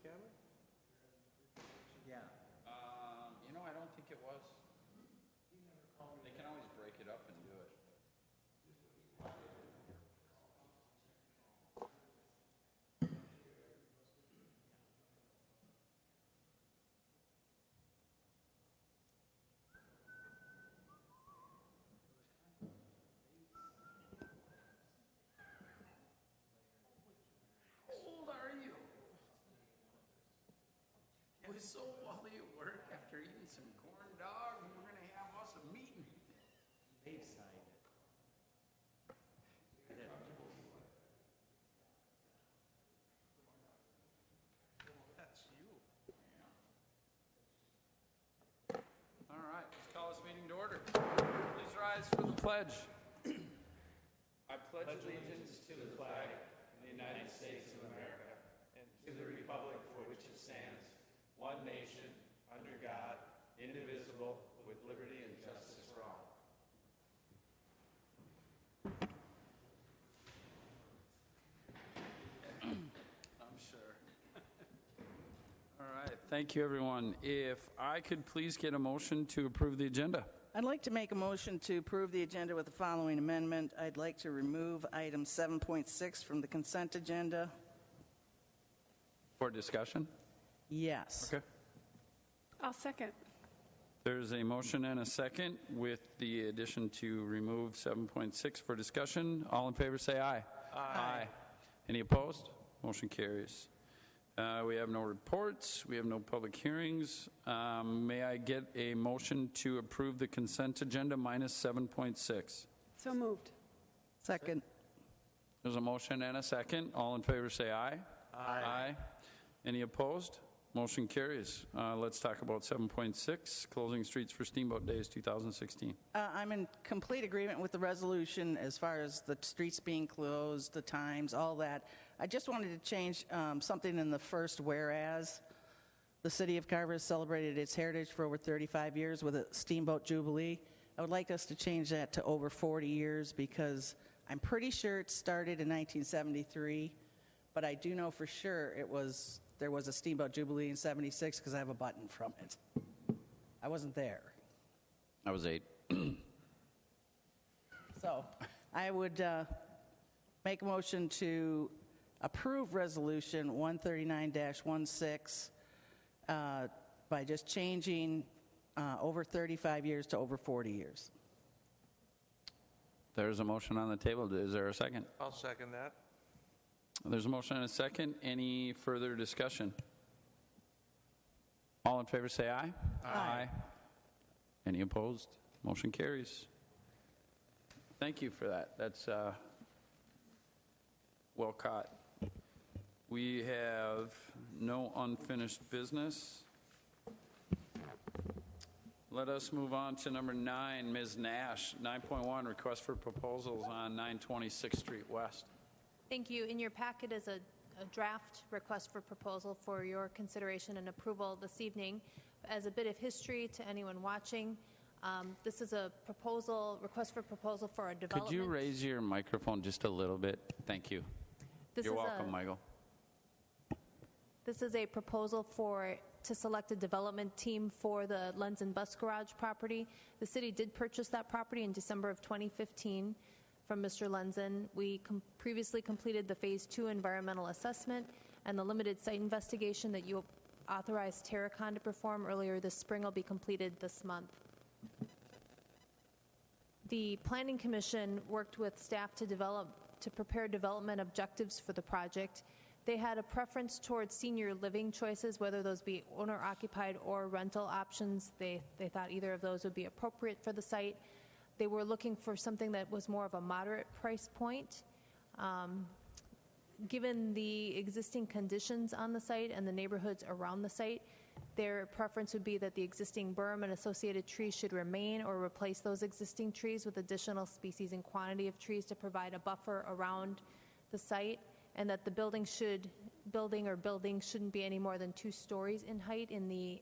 Cameron? Yeah. I don't think it was. They can always break it up and do it. How old are you? It was so while you work after eating some corn dog, and we're going to have us a meeting. They signed it. I didn't. That's you. All right, let's call this meeting to order. Please rise for the pledge. I pledge allegiance to the flag of the United States of America and to the republic for which it stands, one nation, under God, indivisible, with liberty and justice for all. I'm sure. All right, thank you, everyone. If I could please get a motion to approve the agenda. I'd like to make a motion to approve the agenda with the following amendment. I'd like to remove item 7.6 from the consent agenda. For discussion? Yes. Okay. I'll second. There's a motion and a second with the addition to remove 7.6 for discussion. All in favor say aye. Aye. Any opposed? Motion carries. We have no reports. We have no public hearings. May I get a motion to approve the consent agenda minus 7.6? So moved. Second. There's a motion and a second. All in favor say aye. Aye. Any opposed? Motion carries. Let's talk about 7.6, closing streets for Steamboat Days 2016. I'm in complete agreement with the resolution as far as the streets being closed, the times, all that. I just wanted to change something in the first whereas. The city of Carver has celebrated its heritage for over 35 years with a Steamboat Jubilee. I would like us to change that to over 40 years because I'm pretty sure it started in 1973, but I do know for sure there was a Steamboat Jubilee in 76 because I have a button from it. I wasn't there. I was 8. So I would make a motion to approve Resolution 139-16 by just changing over 35 years to over 40 years. There's a motion on the table. Is there a second? I'll second that. There's a motion and a second. Any further discussion? All in favor say aye. Aye. Any opposed? Motion carries. Thank you for that. That's well caught. We have no unfinished business. Let us move on to number 9, Ms. Nash. 9.1, request for proposals on 926th Street West. Thank you. In your packet is a draft request for proposal for your consideration and approval this evening. As a bit of history to anyone watching, this is a request for proposal for a development. Could you raise your microphone just a little bit? Thank you. You're welcome, Michael. This is a proposal to select a development team for the Lenz and Bus Garage property. The city did purchase that property in December of 2015 from Mr. Lenzen. We previously completed the Phase 2 environmental assessment and the limited site investigation that you authorized Terracon to perform earlier this spring will be completed this month. The Planning Commission worked with staff to prepare development objectives for the project. They had a preference towards senior living choices, whether those be owner-occupied or rental options. They thought either of those would be appropriate for the site. They were looking for something that was more of a moderate price point. Given the existing conditions on the site and the neighborhoods around the site, their preference would be that the existing berm and associated trees should remain or replace those existing trees with additional species and quantity of trees to provide a buffer around the site, and that the building shouldn't be any more than 2 stories in height, in the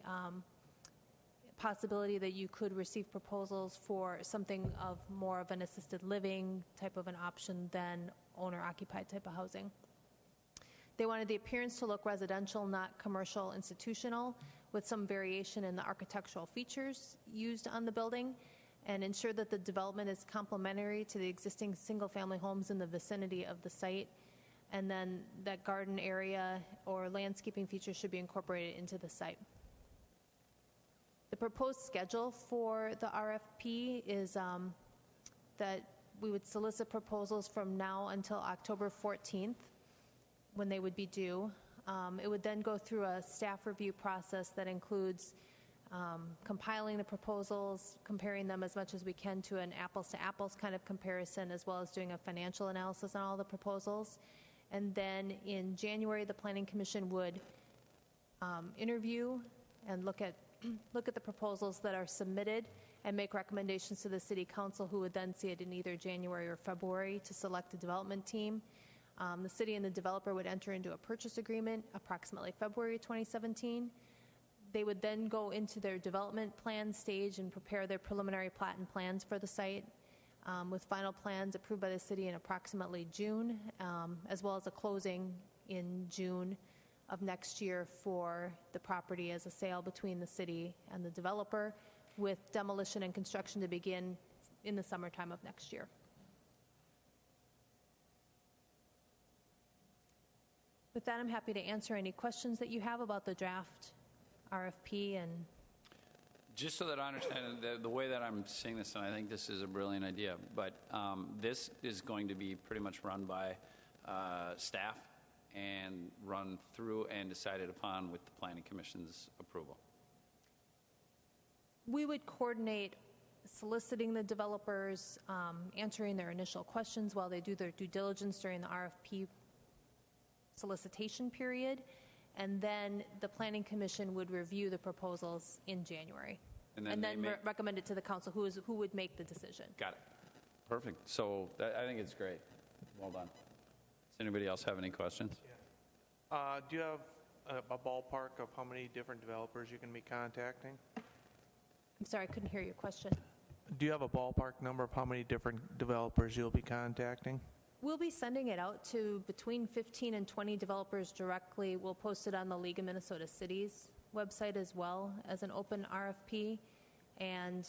possibility that you could receive proposals for something of more of an assisted living type of an option than owner-occupied type of housing. They wanted the appearance to look residential, not commercial institutional, with some variation in the architectural features used on the building, and ensure that the development is complementary to the existing single-family homes in the vicinity of the site, and then that garden area or landscaping features should be incorporated into the site. The proposed schedule for the RFP is that we would solicit proposals from now until October 14th, when they would be due. It would then go through a staff review process that includes compiling the proposals, comparing them as much as we can to an apples-to-apples kind of comparison, as well as doing a financial analysis on all the proposals. And then in January, the Planning Commission would interview and look at the proposals that are submitted and make recommendations to the City Council, who would then see it in either January or February to select a development team. The city and the developer would enter into a purchase agreement approximately February 2017. They would then go into their development plan stage and prepare their preliminary plat and plans for the site, with final plans approved by the city in approximately June, as well as a closing in June of next year for the property as a sale between the city and the developer, with demolition and construction to begin in the summertime of next year. With that, I'm happy to answer any questions that you have about the draft RFP. And Just so that I understand the way that I'm seeing this, and I think this is a brilliant idea, but this is going to be pretty much run by staff and run through and decided upon with the Planning Commission's approval. we would coordinate soliciting the developers, answering their initial questions while they do their due diligence during the RFP solicitation period, and then the Planning Commission would review the proposals in January. And then Recommend it to the council, who would make the decision. Got it. Perfect. So I think it's great. Well done. Does anybody else have any questions? Do you have a ballpark of how many different developers you can be contacting? I'm sorry, I couldn't hear your question. Do you have a ballpark number of how many different developers you'll be contacting? We'll be sending it out to between 15 and 20 developers directly. We'll post it on the League of Minnesota Cities website as well as an open RFP. And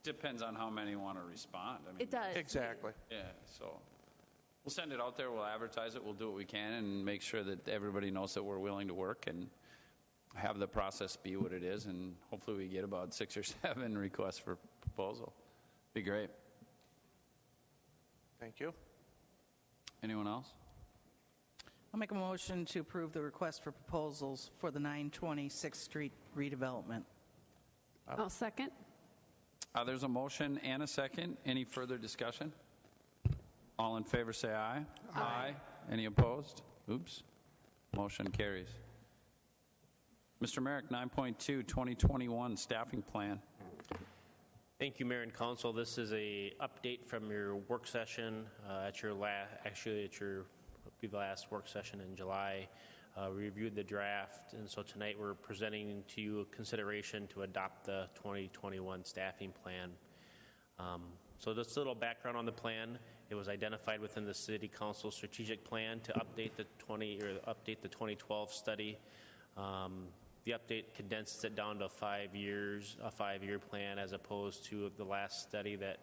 Depends on how many want to respond. I mean, it does. Exactly. Yeah, so we'll send it out there, we'll advertise it, we'll do what we can and make sure that everybody knows that we're willing to work and have the process be what it is, and hopefully we get about 6 or 7 requests for proposal. Be great. Thank you. Anyone else? I'll make a motion to approve the request for proposals for the 920 6th Street redevelopment. I'll second. There's a motion and a second. Any further discussion? All in favor say aye. Aye. Any opposed? Oops. Motion carries. Mr. Merrick, 9.2, 2021 staffing plan. Thank you, Mayor and Council. This is a update from your work session at your last work session in July. We reviewed the draft, and so tonight we're presenting to you a consideration to adopt the 2021 staffing plan. So just a little background on the plan. It was identified within the City Council strategic plan to update the 2012 study. The update condenses it down to 5 years, a 5-year plan, as opposed to the last study that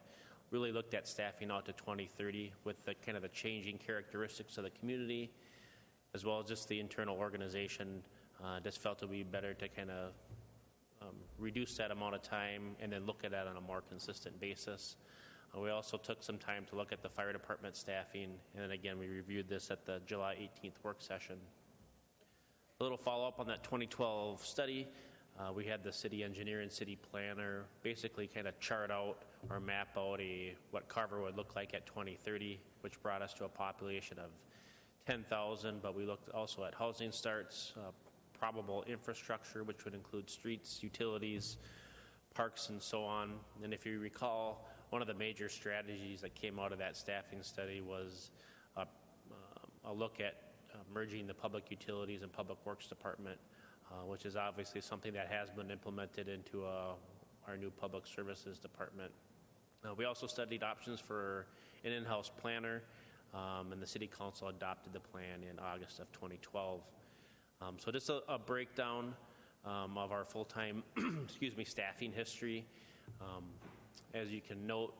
really looked at staffing out to 2030 with the kind of the changing characteristics of the community, as well as just the internal organization. Just felt it would be better to kind of reduce that amount of time and then look at that on a more consistent basis. We also took some time to look at the fire department staffing, and then again we reviewed this at the July 18th work session. A little follow-up on that 2012 study. We had the city engineer and city planner basically kind of chart out or map out what Carver would look like at 2030, which brought us to a population of 10,000, but we looked also at housing starts, probable infrastructure, which would include streets, utilities, parks, and so on. And if you recall, one of the major strategies that came out of that staffing study was a look at merging the public utilities and public works department, which is obviously something that has been implemented into our new public services department. We also studied options for an in-house planner. and the city council adopted the plan in August of 2012. So just a breakdown of our full-time, staffing history. As you can note,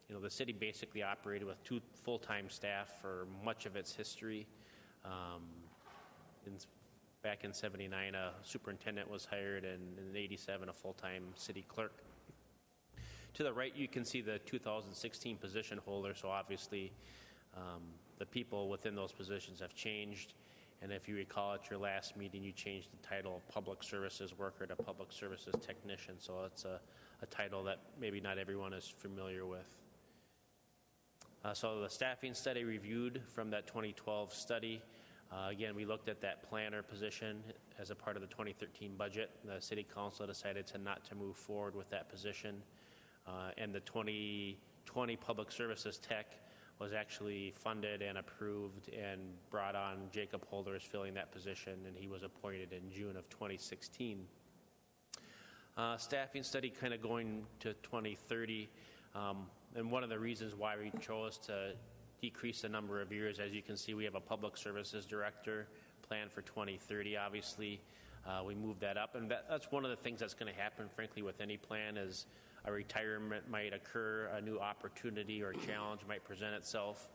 the city basically operated with 2 full-time staff for much of its history. Back in 79, a superintendent was hired, and in 87, a full-time city clerk. To the right, you can see the 2016 position holder, so obviously the people within those positions have changed. And if you recall at your last meeting, you changed the title of public services worker to public services technician, so it's a title that maybe not everyone is familiar with. So the staffing study reviewed from that 2012 study. Again, we looked at that planner position as a part of the 2013 budget. The city council decided not to move forward with that position. And the 2020 public services tech was actually funded and approved and brought on. Jacob Holder is filling that position, and he was appointed in June of 2016. Staffing study kind of going to 2030. And one of the reasons why we chose to decrease the number of years, as you can see, we have a public services director planned for 2030, obviously. We moved that up, and that's one of the things that's going to happen, frankly, with any plan is a retirement might occur, a new opportunity or challenge might present itself,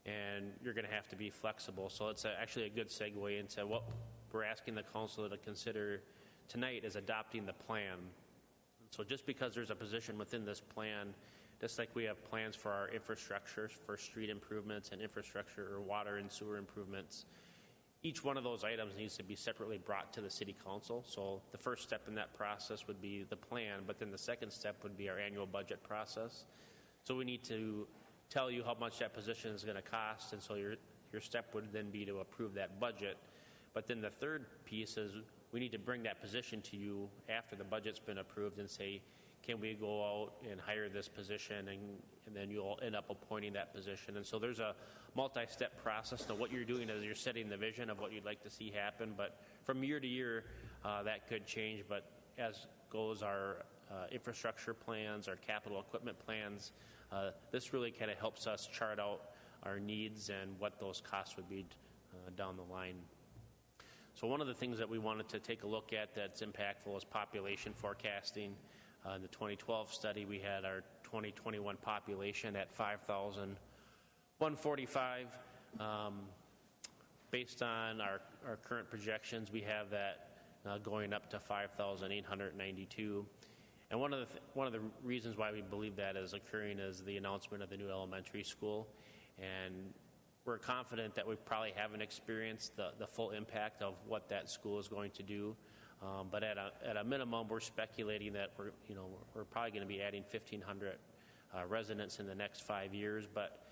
and you're going to have to be flexible. So it's actually a good segue into what we're asking the council to consider tonight is adopting the plan. So just because there's a position within this plan, just like we have plans for our infrastructure, for street improvements and infrastructure or water and sewer improvements, each one of those items needs to be separately brought to the city council. So the first step in that process would be the plan, but then the second step would be our annual budget process. So we need to tell you how much that position is going to cost, and so your step would then be to approve that budget. But then the third piece is we need to bring that position to you after the budget's been approved and say, can we go out and hire this position, and then you'll end up appointing that position. And so there's a multi-step process. Now what you're doing is you're setting the vision of what you'd like to see happen, but from year to year that could change. But as goes our infrastructure plans, our capital equipment plans, this really kind of helps us chart out our needs and what those costs would be down the line. So one of the things that we wanted to take a look at that's impactful is population forecasting. In the 2012 study, we had our 2021 population at 5,145. Based on our current projections, we have that going up to 5,892. And one of the reasons why we believe that is occurring is the announcement of the new elementary school. And we're confident that we probably haven't experienced the full impact of what that school is going to do. But at a minimum, we're speculating that we're probably going to be adding 1,500 residents in the next 5 years. But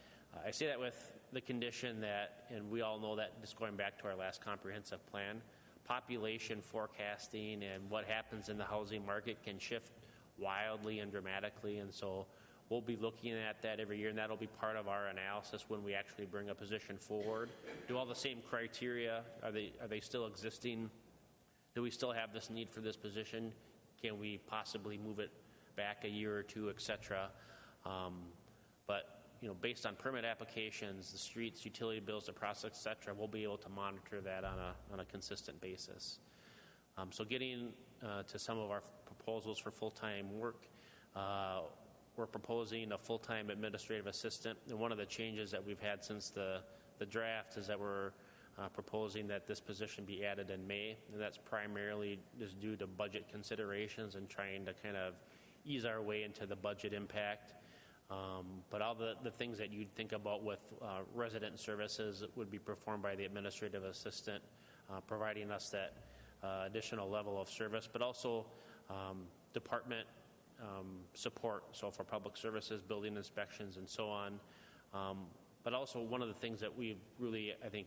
I say that with the condition that, and we all know that just going back to our last comprehensive plan, population forecasting and what happens in the housing market can shift wildly and dramatically. And so we'll be looking at that every year, and that'll be part of our analysis when we actually bring a position forward. Do all the same criteria? Are they still existing? Do we still have this need for this position? Can we possibly move it back a year or two, et cetera? But based on permit applications, the streets, utility bills, the process, et cetera, we'll be able to monitor that on a consistent basis. So getting to some of our proposals for full-time work, we're proposing a full-time administrative assistant. And one of the changes that we've had since the draft is that we're proposing that this position be added in May, and that's primarily just due to budget considerations and trying to kind of ease our way into the budget impact. But all the things that you'd think about with resident services would be performed by the administrative assistant, providing us that additional level of service, but also department support, so for public services, building inspections, and so on. But also one of the things that we've really, I think,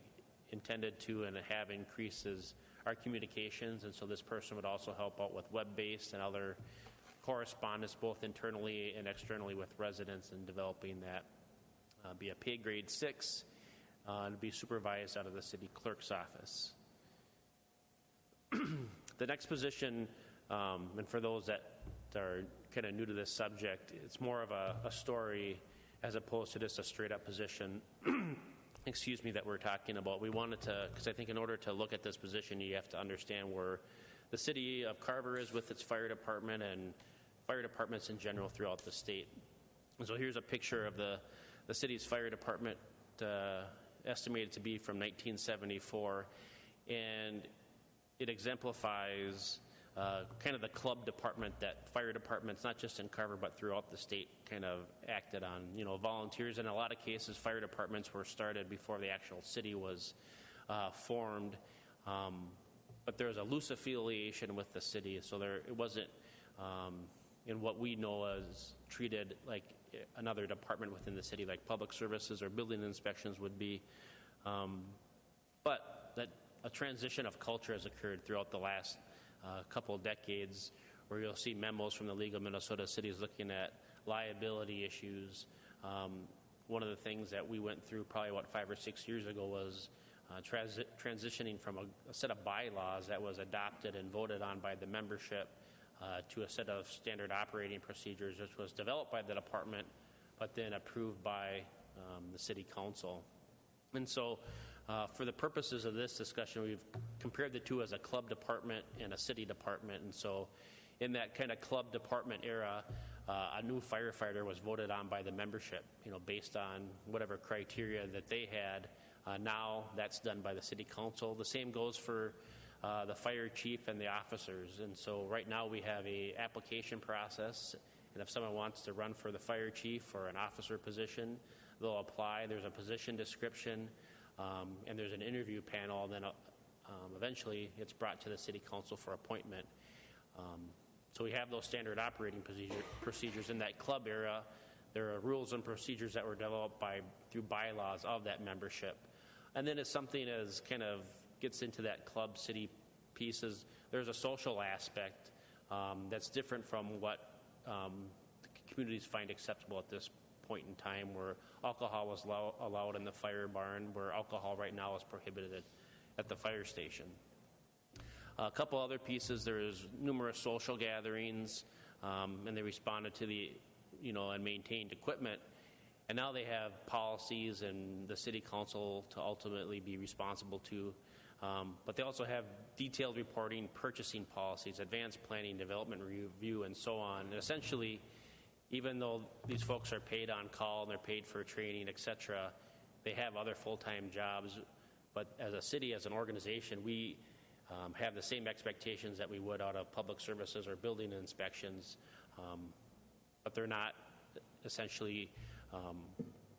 intended to and have increases our communications, and so this person would also help out with web-based and other correspondence both internally and externally with residents and developing that. Be a pay grade 6 and be supervised out of the city clerk's office. The next position, and for those that are kind of new to this subject, it's more of a story as opposed to just a straight up position. that we're talking about. We wanted to, because I think in order to look at this position, you have to understand where the city of Carver is with its fire department and fire departments in general throughout the state. And so here's a picture of the city's fire department, estimated to be from 1974, and it exemplifies kind of the club department that fire departments, not just in Carver but throughout the state, kind of acted on. You know, volunteers. In a lot of cases, fire departments were started before the actual city was formed, but there's a loose affiliation with the city, so it wasn't in what we know as treated like another department within the city, like public services or building inspections would be. But that a transition of culture has occurred throughout the last couple of decades, where you'll see memos from the League of Minnesota Cities looking at liability issues. One of the things that we went through probably about 5 or 6 years ago was transitioning from a set of bylaws that was adopted and voted on by the membership to a set of standard operating procedures, which was developed by the department, but then approved by the city council. And so for the purposes of this discussion, we've compared the two as a club department and a city department. And so in that kind of club department era, a new firefighter was voted on by the membership, based on whatever criteria that they had. Now that's done by the city council. The same goes for the fire chief and the officers. And so right now we have a application process, and if someone wants to run for the fire chief or an officer position, they'll apply. There's a position description, and there's an interview panel, and then eventually it's brought to the city council for appointment. So we have those standard operating procedures. In that club era, there are rules and procedures that were developed through bylaws of that membership. And then as something as kind of gets into that club city pieces, there's a social aspect that's different from what the communities find acceptable at this point in time, where alcohol was allowed in the fire barn, where alcohol right now is prohibited at the fire station. A couple other pieces, there's numerous social gatherings, and they responded to the, and maintained equipment. And now they have policies and the city council to ultimately be responsible to. But they also have detailed reporting, purchasing policies, advanced planning, development review, and so on. And essentially, even though these folks are paid on call and they're paid for training, et cetera, they have other full-time jobs. But as a city, as an organization, we have the same expectations that we would out of public services or building inspections, but they're not essentially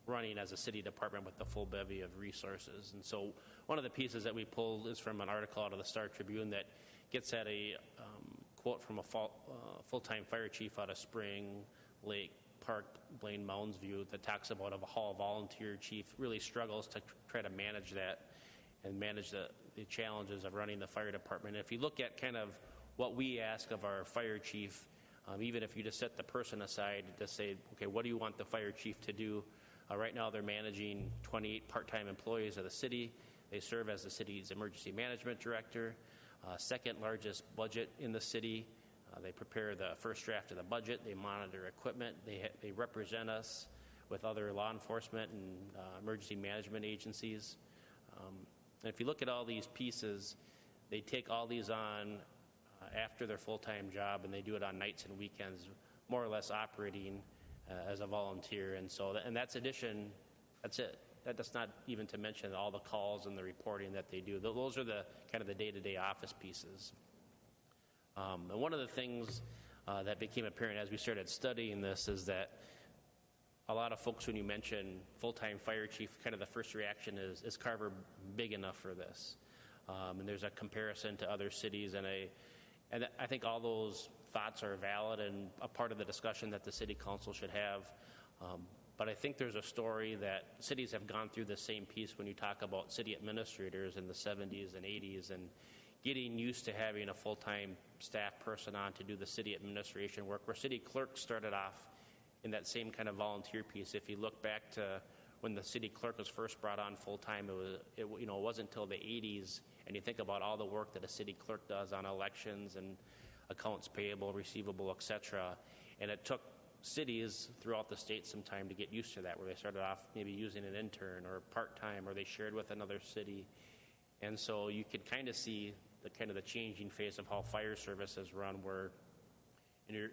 running as a city department with the full bevy of resources. And so one of the pieces that we pulled is from an article out of the Star Tribune that gets at a quote from a full-time fire chief out of Spring Lake Park, Blaine Mounds View, that talks about a hall volunteer chief really struggles to try to manage that and manage the challenges of running the fire department. And if you look at kind of what we ask of our fire chief, even if you just set the person aside to say, okay, what do you want the fire chief to do? Right now they're managing 28 part-time employees of the city. They serve as the city's emergency management director, second largest budget in the city. They prepare the first draft of the budget. They monitor equipment. They represent us with other law enforcement and emergency management agencies. And if you look at all these pieces, they take all these on after their full-time job, and they do it on nights and weekends, more or less operating as a volunteer. And so, and that's addition, that's it. That does not even to mention all the calls and the reporting that they do. Those are the kind of the day-to-day office pieces. And one of the things that became apparent as we started studying this is that a lot of folks, when you mention full-time fire chief, kind of the first reaction is Carver big enough for this? And there's a comparison to other cities, and I think all those thoughts are valid and a part of the discussion that the city council should have. But I think there's a story that cities have gone through the same piece when you talk about city administrators in the 70s and 80s and getting used to having a full-time staff person on to do the city administration work, where city clerks started off in that same kind of volunteer piece. If you look back to when the city clerk was first brought on full-time, it wasn't until the 80s, and you think about all the work that a city clerk does on elections and accounts payable, receivable, et cetera, and it took cities throughout the state some time to get used to that, where they started off maybe using an intern or part-time, or they shared with another city. And so you could kind of see the changing face of how fire services run, where you're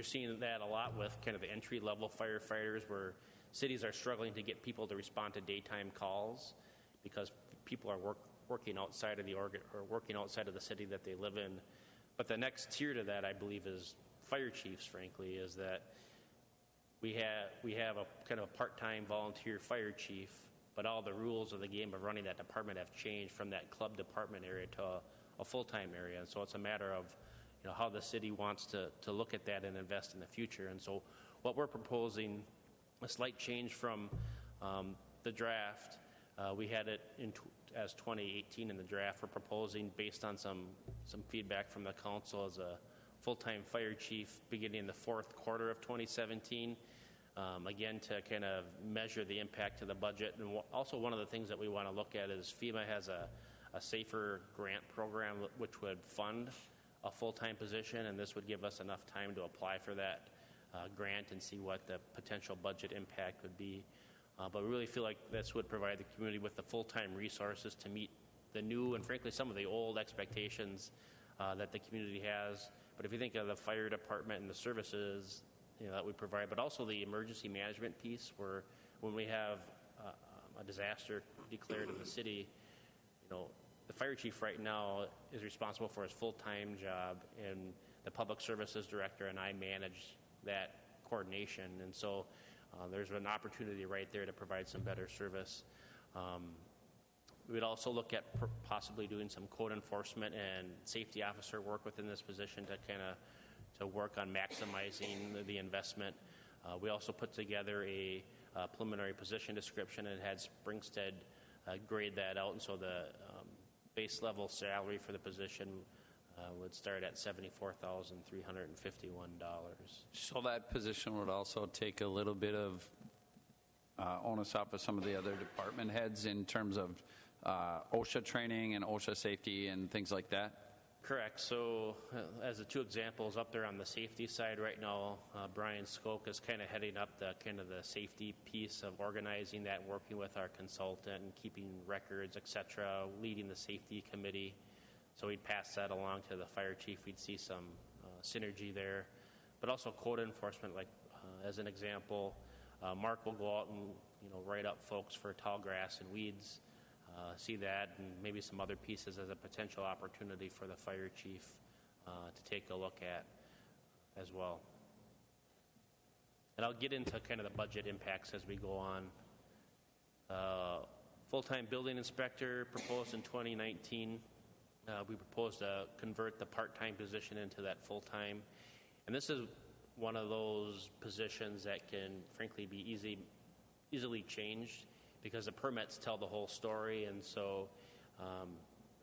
seeing that a lot with kind of the entry-level firefighters, where cities are struggling to get people to respond to daytime calls because people are working outside of working outside of the city that they live in. But the next tier to that, I believe, is fire chiefs. Frankly, is that we have a kind of a part-time volunteer fire chief, but all the rules of the game of running that department have changed from that club department area to a full-time area. And so it's a matter of how the city wants to look at that and invest in the future. And so what we're proposing, a slight change from the draft. We had it as 2018 in the draft. We're proposing, based on some feedback from the council, as a full-time fire chief beginning in the fourth quarter of 2017. Again, to kind of measure the impact to the budget. And also one of the things that we want to look at is FEMA has a safer grant program which would fund a full-time position, and this would give us enough time to apply for that grant and see what the potential budget impact would be. But we really feel like this would provide the community with the full-time resources to meet the new and frankly some of the old expectations that the community has. But if you think of the fire department and the services that we provide, but also the emergency management piece, where when we have a disaster declared in the city, the fire chief right now is responsible for his full-time job, and the public services director and I manage that coordination. And so there's an opportunity right there to provide some better service. We'd also look at possibly doing some code enforcement and safety officer work within this position to work on maximizing the investment. We also put together a preliminary position description and had Springstead grade that out, and so the base level salary for the position would start at $74,351. So that position would also take a little bit of onus off of some of the other department heads in terms of OSHA training and OSHA safety and things like that? Correct. So as the two examples up there on the safety side right now, Brian Skoke is kind of heading up the safety piece of organizing that, working with our consultant and keeping records, et cetera, leading the safety committee. So we'd pass that along to the fire chief. We'd see some synergy there. But also code enforcement, like as an example, Mark will go out and write up folks for tall grass and weeds. See that and maybe some other pieces as a potential opportunity for the fire chief to take a look at as well. And I'll get into kind of the budget impacts as we go on. Full-time building inspector proposed in 2019. We proposed to convert the part-time position into that full-time. And this is one of those positions that can frankly be easily changed, because the permits tell the whole story. And so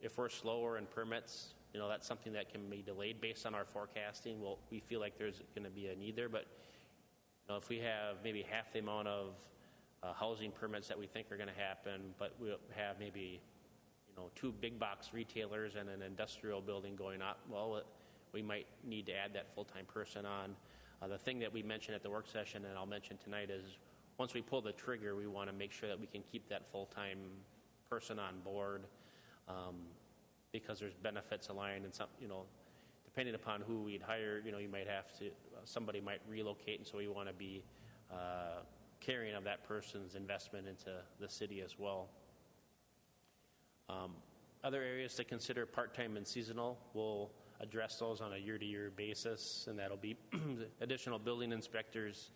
if we're slower in permits, that's something that can be delayed based on our forecasting. Well, we feel like there's going to be a need there, but if we have maybe half the amount of housing permits that we think are going to happen, but we'll have maybe two big box retailers and an industrial building going up, well, we might need to add that full-time person on. The thing that we mentioned at the work session, and I'll mention tonight, is once we pull the trigger, we want to make sure that we can keep that full-time person on board, because there's benefits aligned, and some, depending upon who we'd hire, you might have to, somebody might relocate, and so we want to be caring of that person's investment into the city as well. Other areas to consider: part-time and seasonal. We'll address those on a year-to-year basis, and that'll be additional building inspectors,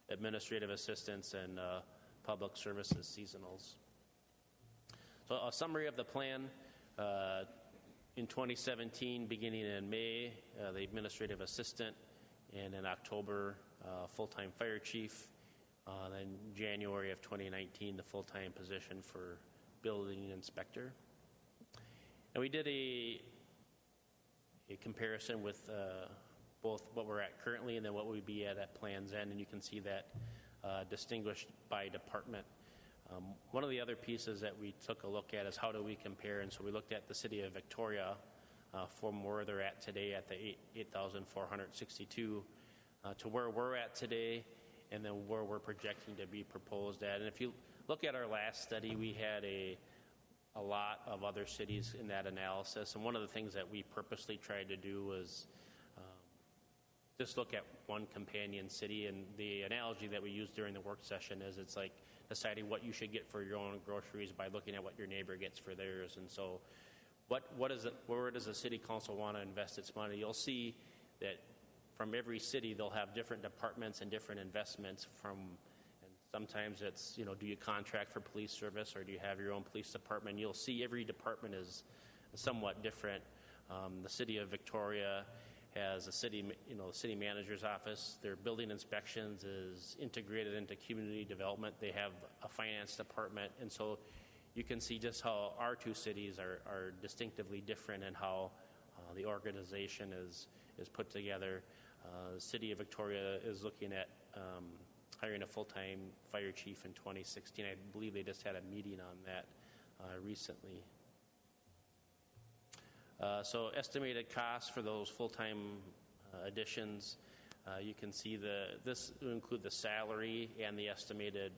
administrative assistants, and public services seasonals. So a summary of the plan. In 2017, beginning in May, the administrative assistant, and in October, full-time fire chief. Then January of 2019, the full-time position for building inspector. And we did a comparison with both what we're at currently and then what we'd be at plan's end, and you can see that distinguished by department. One of the other pieces that we took a look at is how do we compare, and so we looked at the city of Victoria from where they're at today at the 8,462 to where we're at today and then where we're projecting to be proposed at. And if you look at our last study, we had a lot of other cities in that analysis. And one of the things that we purposely tried to do was just look at one companion city. And the analogy that we used during the work session is it's like deciding what you should get for your own groceries by looking at what your neighbor gets for theirs. And so where does the city council want to invest its money? You'll see that from every city, they'll have different departments and different investments from, and sometimes it's, do you contract for police service or do you have your own police department? You'll see every department is somewhat different. The city of Victoria has a city, the city manager's office. Their building inspections is integrated into community development. They have a finance department. And so you can see just how our two cities are distinctively different and how the organization is put together. The city of Victoria is looking at hiring a full-time fire chief in 2016. I believe they just had a meeting on that recently. So estimated costs for those full-time additions, you can see this will include the salary and the estimated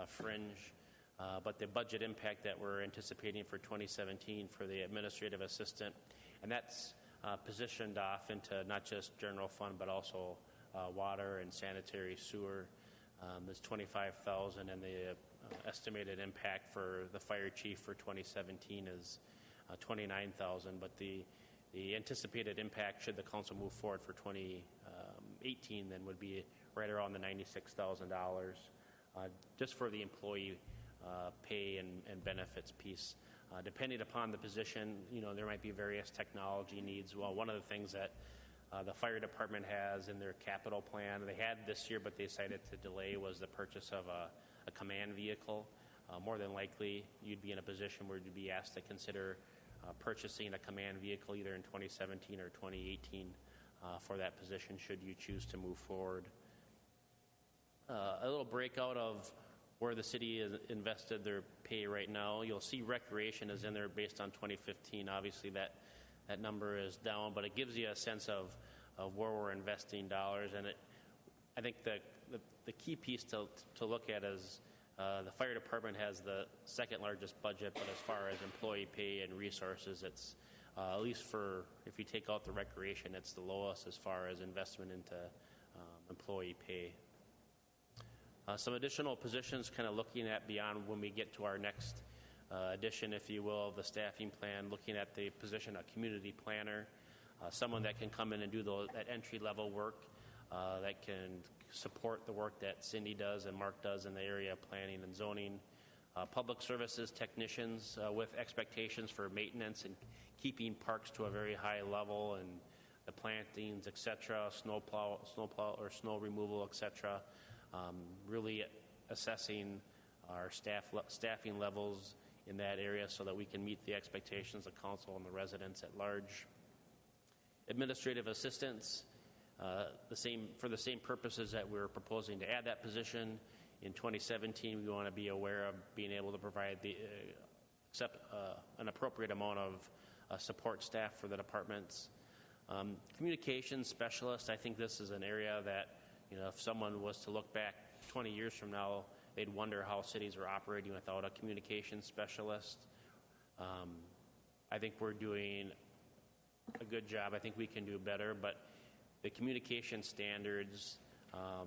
fringe, but the budget impact that we're anticipating for 2017 for the administrative assistant, and that's positioned off into not just general fund but also water and sanitary sewer. There's $25,000, and the estimated impact for the fire chief for 2017 is $29,000, but the anticipated impact should the council move forward for 2018 then would be right around the $96,000 just for the employee pay and benefits piece. Depending upon the position, there might be various technology needs. Well, one of the things that the fire department has in their capital plan, they had this year, but they decided to delay, was the purchase of a command vehicle. More than likely, you'd be in a position where you'd be asked to consider purchasing a command vehicle either in 2017 or 2018 for that position, should you choose to move forward. A little breakout of where the city has invested their pay right now. You'll see recreation is in there based on 2015. Obviously, that number is down, but it gives you a sense of where we're investing dollars. And I think the key piece to look at is the fire department has the second largest budget, but as far as employee pay and resources, it's at least for, if you take out the recreation, it's the lowest as far as investment into employee pay. Some additional positions kind of looking at beyond when we get to our next addition, if you will, of the staffing plan, looking at the position of community planner, someone that can come in and do that entry-level work, that can support the work that Cindy does and Mark does in the area of planning and zoning. Public services technicians with expectations for maintenance and keeping parks to a very high level, and the plantings, etc., snow or snow removal, etc. Really assessing our staffing levels in that area so that we can meet the expectations of council and the residents at large. Administrative assistants, for the same purposes that we're proposing to add that position. In 2017, we want to be aware of being able to provide an appropriate amount of support staff for the departments. Communications specialist, I think this is an area that, if someone was to look back 20 years from now, they'd wonder how cities are operating without a communications specialist. I think we're doing a good job. I think we can do better, but the communication standards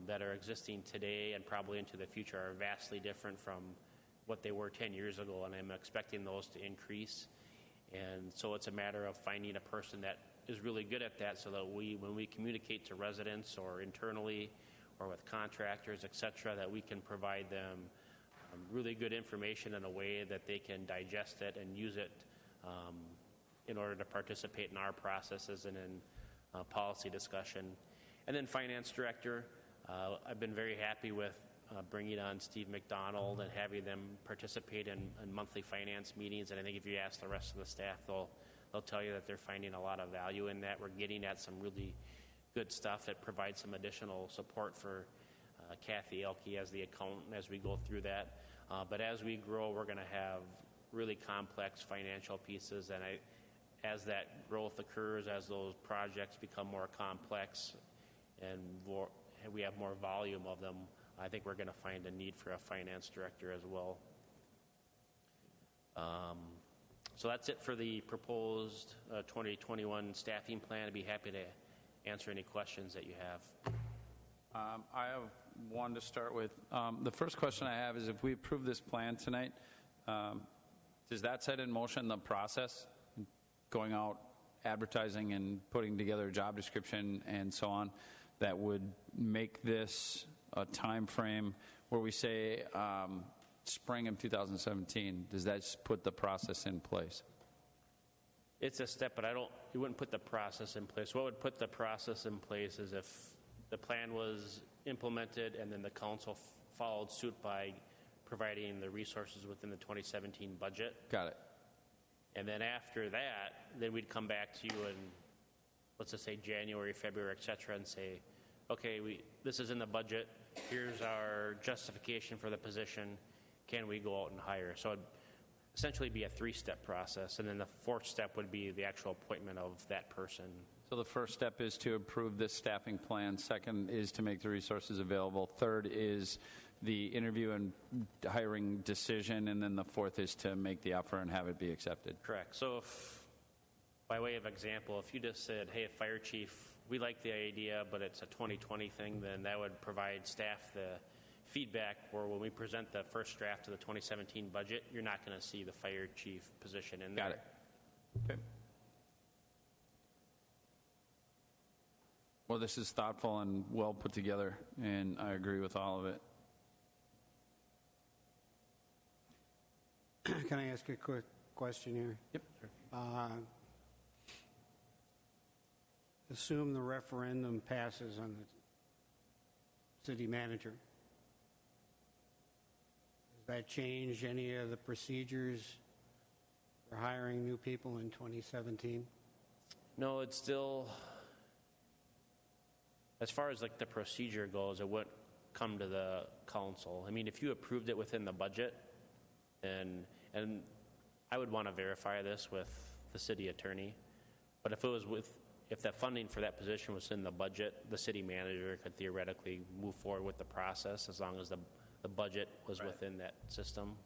that are existing today and probably into the future are vastly different from what they were 10 years ago, and I'm expecting those to increase. And so it's a matter of finding a person that is really good at that so that when we communicate to residents or internally or with contractors, et cetera, that we can provide them really good information in a way that they can digest it and use it in order to participate in our processes and in policy discussion. And then finance director, I've been very happy with bringing on Steve McDonald and having them participate in monthly finance meetings. And I think if you ask the rest of the staff, they'll tell you that they're finding a lot of value in that. We're getting at some really good stuff that provides some additional support for Kathy Elke as the accountant as we go through that. But as we grow, we're going to have really complex financial pieces, and as that growth occurs, as those projects become more complex, and we have more volume of them, I think we're going to find a need for a finance director as well. So that's it for the proposed 2021 staffing plan. I'd be happy to answer any questions that you have. I have one to start with. The first question I have is, if we approve this plan tonight, does that set in motion the process, going out, advertising, and putting together a job description and so on, that would make this a time frame where we say spring of 2017? Does that just put the process in place? It's a step, but it wouldn't put the process in place. What would put the process in place is if the plan was implemented and then the council followed suit by providing the resources within the 2017 budget. Got it. And then after that, then we'd come back to you in, let's just say January, February, et cetera, and say, okay, this is in the budget. Here's our justification for the position. Can we go out and hire? So it'd essentially be a 3-step process. And then the 4th step would be the actual appointment of that person. So the first step is to approve this staffing plan. Second is to make the resources available. Third is the interview and hiring decision. And then the 4th is to make the offer and have it be accepted. Correct. So if, by way of example, if you just said, hey, fire chief, we like the idea, but it's a 2020 thing, then that would provide staff the feedback where when we present the first draft of the 2017 budget, you're not going to see the fire chief position in there. Got it. Okay. Well, this is thoughtful and well put together, and I agree with all of it. Can I ask a quick question here? Yep. Assume the referendum passes on the city manager. Does that change any of the procedures for hiring new people in 2017? No, it's still, as far as like the procedure goes, it wouldn't come to the council. I mean, if you approved it within the budget, and I would want to verify this with the city attorney, but if the funding for that position was in the budget, the city manager could theoretically move forward with the process as long as the budget was within that system.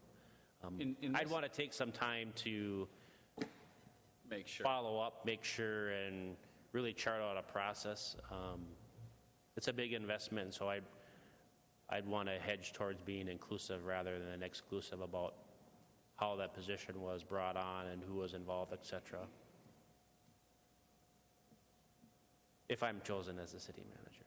I'd want to take some time to Make sure. follow up, make sure, and really chart out a process. It's a big investment, so I'd want to hedge towards being inclusive rather than exclusive about how that position was brought on and who was involved, et cetera. If I'm chosen as the city manager.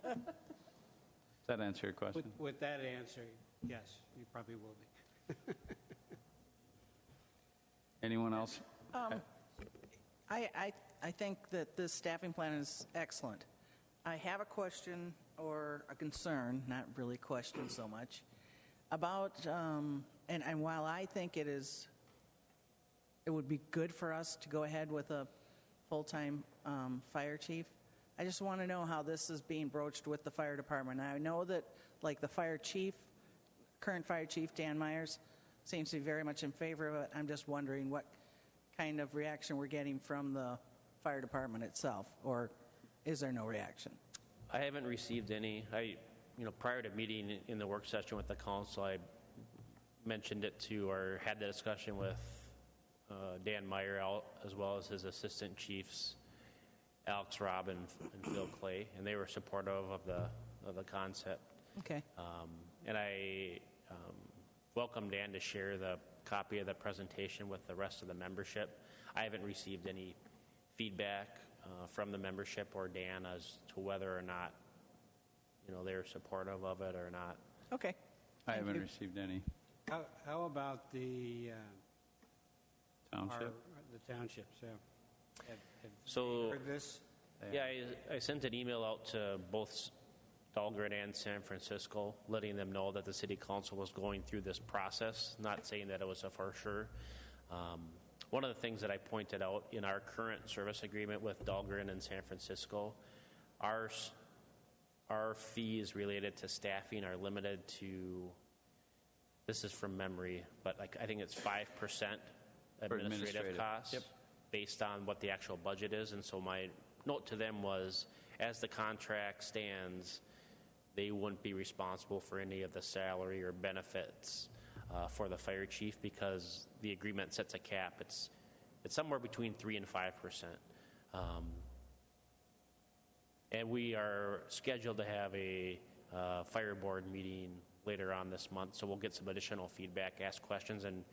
Does that answer your question? With that answer, yes, you probably will be. Anyone else? I think that this staffing plan is excellent. I have a question or a concern, not really question so much, about, and while I think it would be good for us to go ahead with a full-time fire chief, I just want to know how this is being broached with the fire department. I know that, like, the fire chief, current fire chief, Dan Myers, seems to be very much in favor of it. I'm just wondering what kind of reaction we're getting from the fire department itself, or is there no reaction? I haven't received any. Prior to meeting in the work session with the council, I mentioned it to, or had the discussion with Dan Meyer, as well as his assistant chiefs, Alex Robb and Phil Clay, and they were supportive of the concept. Okay. And I welcome Dan to share the copy of the presentation with the rest of the membership. I haven't received any feedback from the membership or Dan as to whether or not they're supportive of it or not. Okay. I haven't received any. How about the Township? the townships? Have So- you heard this? Yeah, I sent an email out to both Dahlgren and San Francisco, letting them know that the city council was going through this process, not saying that it was a for sure. One of the things that I pointed out in our current service agreement with Dahlgren and San Francisco, our fees related to staffing are limited to, this is from memory, but I think it's 5% administrative costs. Yep. Based on what the actual budget is. And so my note to them was, as the contract stands, they wouldn't be responsible for any of the salary or benefits for the fire chief because the agreement sets a cap. It's somewhere between 3 and 5%. And we are scheduled to have a fire board meeting later on this month, so we'll get some additional feedback, ask questions, and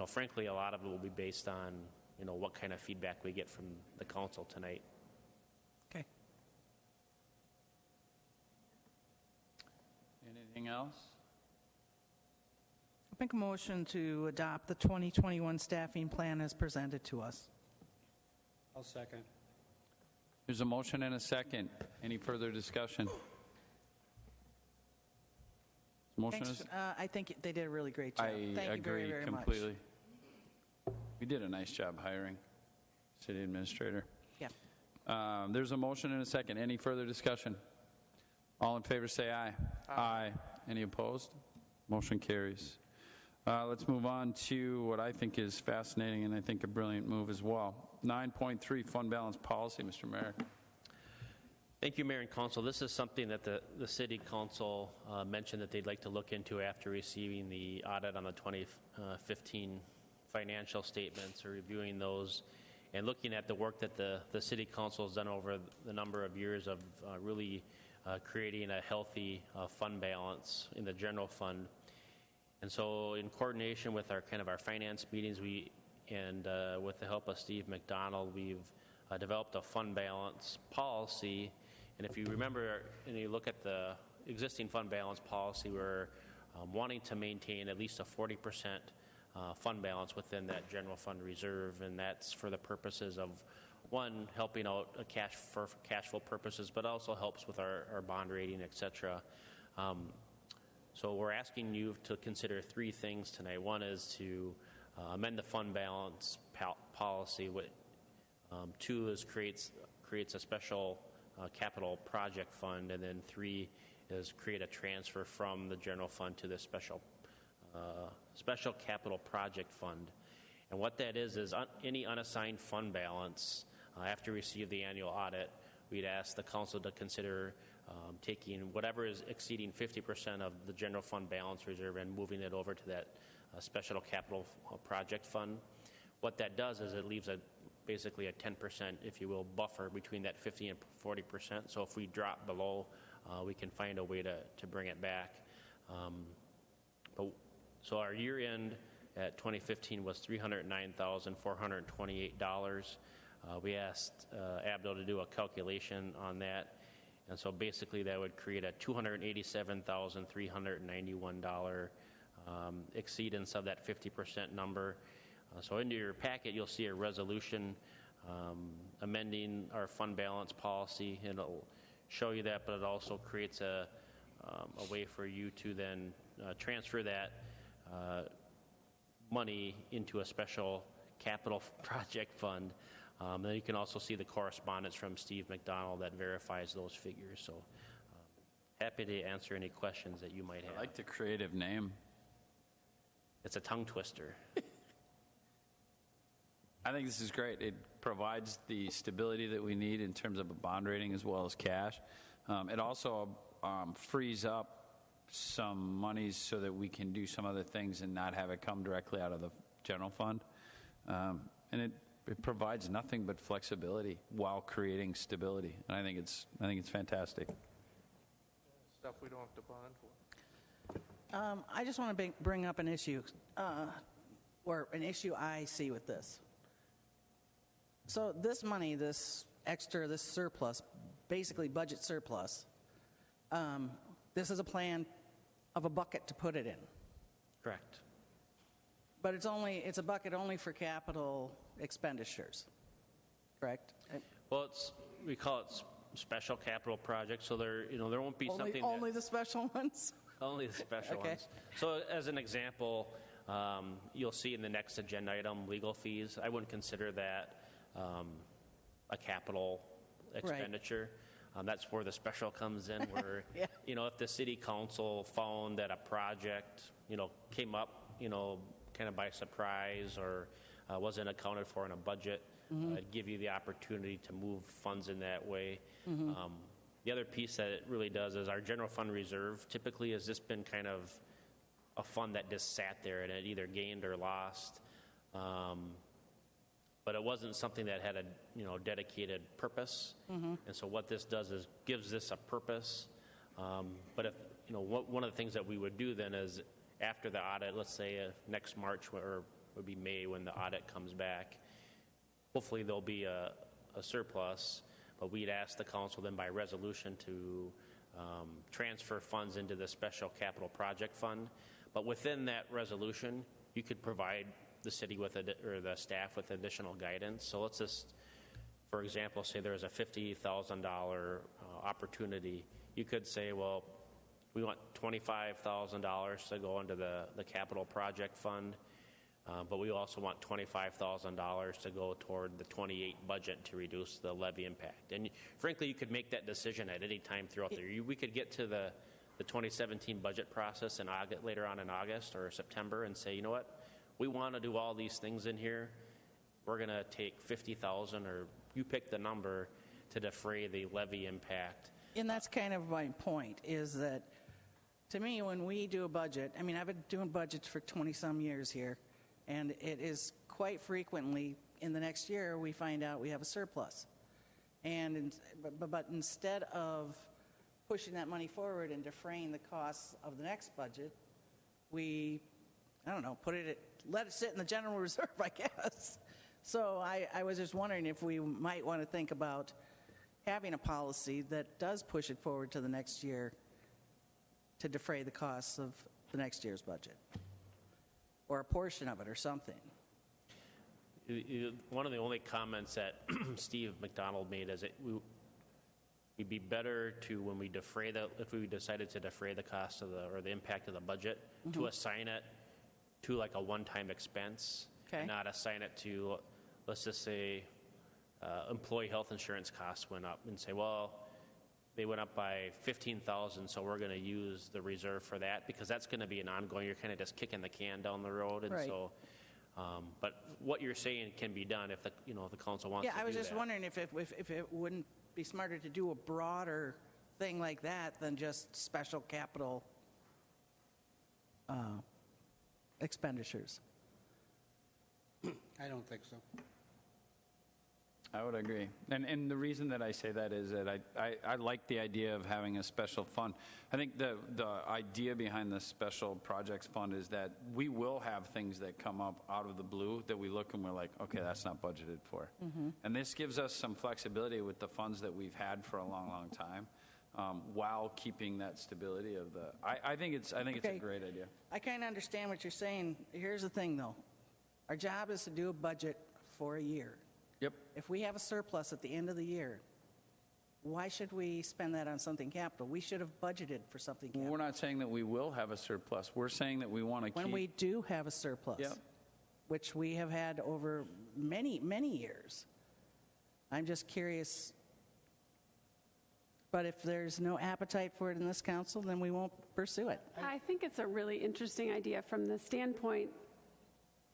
frankly, a lot of it will be based on what kind of feedback we get from the council tonight. Okay. Anything else? Make a motion to adopt the 2021 staffing plan as presented to us. I'll second. There's a motion and a second. Any further discussion? Motion Thanks. is? I think they did a really great job. I Thank you very, agree very completely. We did a nice job hiring city administrator. much. Yeah. There's a motion and a second. Any further discussion? All in favor say aye. Aye. Any opposed? Motion carries. Let's move on to what I think is fascinating and I think a brilliant move as well. 9.3 fund balance policy, Mr. Merrick. Thank you, Mayor and Council. This is something that the City Council mentioned that they'd like to look into after receiving the audit on the 2015 financial statements or reviewing those and looking at the work that the City Council has done over the number of years of really creating a healthy fund balance in the general fund. And so in coordination with our finance meetings, with the help of Steve McDonald, we've developed a fund balance policy. And if you remember, and you look at the existing fund balance policy, we're wanting to maintain at least a 40% fund balance within that general fund reserve, and that's for the purposes of, one, helping out for cash flow purposes, but also helps with our bond rating, et cetera. So we're asking you to consider three things tonight. One is to amend the fund balance policy. Two is creates a special capital project fund, and then three is create a transfer from the general fund to the special capital project fund. And what that is any unassigned fund balance after we receive the annual audit, we'd ask the council to consider taking whatever is exceeding 50% of the general fund balance reserve and moving it over to that special capital project fund. What that does is it leaves basically a 10%, if you will, buffer between that 50 and 40%. So if we drop below, we can find a way to bring it back. So our year end at 2015 was $309,428. We asked Abdo to do a calculation on that. And so basically that would create a $287,391 exceedance of that 50% number. So in your packet, you'll see a resolution amending our fund balance policy. It'll show you that, but it also creates a way for you to then transfer that money into a special capital project fund. Then you can also see the correspondence from Steve McDonald that verifies those figures. So happy to answer any questions that you might have. I like the creative name. It's a tongue twister. I think this is great. It provides the stability that we need in terms of a bond rating as well as cash. It also frees up some monies so that we can do some other things and not have it come directly out of the general fund. And it provides nothing but flexibility while creating stability. And I think it's fantastic. Stuff we don't have to bond for. I just want to bring up an issue, or an issue I see with this. So this money, this surplus, basically budget surplus, this is a plan of a bucket to put it in. Correct. But it's a bucket only for capital expenditures, correct? Well, we call it special capital projects, so there won't be something only the special ones? Only the special Okay. ones. So as an example, you'll see in the next agenda item, legal fees. I wouldn't consider that a capital expenditure. That's where the special comes in, where, Yeah. if the city council found that a project, came up, kind of by surprise or wasn't accounted for in a budget, give you the opportunity to move funds in that way. The other piece that it really does is our general fund reserve typically has just been kind of a fund that just sat there and it either gained or lost. But it wasn't something that had a dedicated purpose. And so what this does is gives this a purpose. But if one of the things that we would do then is after the audit, let's say next March or would be May when the audit comes back, hopefully there'll be a surplus. But we'd ask the council then by resolution to transfer funds into the special capital project fund. But within that resolution, you could provide the city with or the staff with additional guidance. So let's just, for example, say there's a $50,000 opportunity. You could say, well, we want $25,000 to go into the capital project fund, but we also want $25,000 to go toward the 28 budget to reduce the levy impact. And frankly, you could make that decision at any time throughout the year. We could get to the 2017 budget process in August, later on in August or September, and say, you know what, we want to do all these things in here. We're going to take 50,000, or you pick the number, to defray the levy impact. And that's kind of my point, is that to me, when we do a budget, I mean, I've been doing budgets for 20-some years here, and it is quite frequently in the next year we find out we have a surplus. But instead of pushing that money forward and defraying the costs of the next budget, we, I don't know, let it sit in the general reserve, I guess. So I was just wondering if we might want to think about having a policy that does push it forward to the next year to defray the costs of the next year's budget, or a portion of it, or something. One of the only comments that Steve McDonald made is that it'd be better to, when we defray if we decided to defray the cost of or the impact of the budget, to assign it to like a one-time expense, and not assign it to, let's just say, employee health insurance costs went up, and say, well, they went up by 15,000, so we're going to use the reserve for that, because that's going to be an ongoing. You're kind of just kicking the can down the road, and right. so. But what you're saying can be done if the council wants to do that. Yeah, I was just wondering if it wouldn't be smarter to do a broader thing like that than just special capital expenditures. I don't think so. I would agree. And the reason that I say that is that I like the idea of having a special fund. I think the idea behind the special projects fund is that we will have things that come up out of the blue that we look and we're like, okay, that's not budgeted for. And this gives us some flexibility with the funds that we've had for a long, long time, while keeping that stability of the. I think it's a great idea. I kind of understand what you're saying. Here's the thing, though. Our job is to do a budget for a year. Yep. If we have a surplus at the end of the year, why should we spend that on something capital? We should have budgeted for something capital. We're not saying that we will have a surplus. We're saying that we want to keep. When we do have a surplus, Yep. which we have had over many, many years, I'm just curious. But if there's no appetite for it in this council, then we won't pursue it. I think it's a really interesting idea from the standpoint,